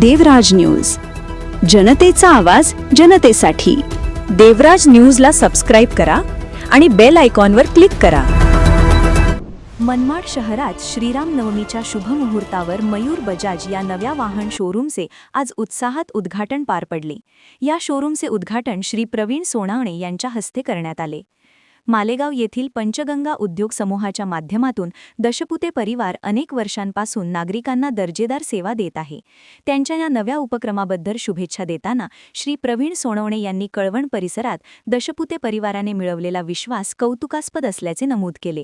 देवराज news, जनतेचा आवाज जनतेसाठी। देवराज न्यूजला सबस्क्राईब करा आणि बेल आयकॉनवर क्लिक करा। मनमाड शहरात श्रीराम नवमीच्या शुभ मुहूर्तावर मयूर बजाज या नव्या वाहन शोरूमचे आज उत्साहात उद्घाटन पार पडले। या शोरूमचे उद्घाटन श्री प्रवीण सोनावणे यांच्या हस्ते करण्यात आले। मालेगाव येथील पंचगंगा उद्योग समूहाच्या माध्यमातून दशपुते परिवार अनेक वर्षांपासून नागरिकांना दर्जेदार सेवा देत आहे। त्यांच्या या नव्या उपक्रमाबद्दल शुभेच्छा देताना श्री प्रवीण सोनवणे यांनी कळवण परिसरात दशपुते परिवाराने मिळवलेला विश्वास कौतुकास्पद असल्याचे नमूद केले।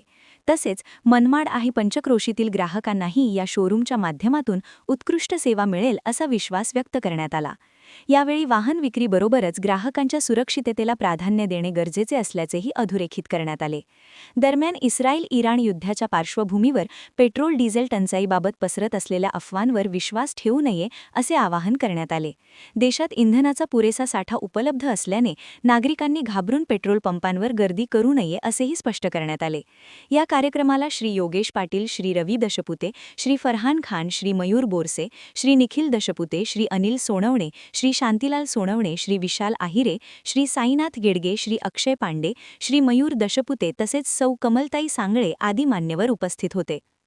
तसेच मनमाड आणि पंचक्रोशीतील ग्राहकांनाही या शोरूमच्या माध्यमातून उत्कृष्ट सेवा मिळेल असा विश्वास व्यक्त करण्यात आला। यावेळी वाहन विक्रीबरोबरच ग्राहकांच्या सुरक्षिततेला प्राधान्य देणे गरजेचे असल्याचेही अधोरेखित करण्यात आले। दरम्यान इस्रायल-इराण युद्धाच्या पार्श्वभूमीवर पेट्रोल डिझेल टंचाईबाबत पसरत असलेल्या अफवांवर विश्वास ठेवू नये असे आवाहन करण्यात आले। देशात इंधनाचा पुरेसा साठा उपलब्ध असल्याने नागरिकांनी घाबरून पेट्रोल पंपांवर गर्दी करू नये असेही स्पष्ट करण्यात आले। या कार्यक्रमाला श्री योगेश पाटील, श्री रवी दशपुते, श्री फरहान खान, श्री मयूर बोरसे, श्री निखिल दशपुते, श्री अनिल सोनवणे, श्री शांतीलाल सोनवणे, श्री विशाल आहिरे, श्री साईनाथ गेडगे, श्री अक्षय पांडे, श्री मयूर दशपुते तसेच सौ कमलताई सांगळे आदी मान्यवर उपस्थित होते।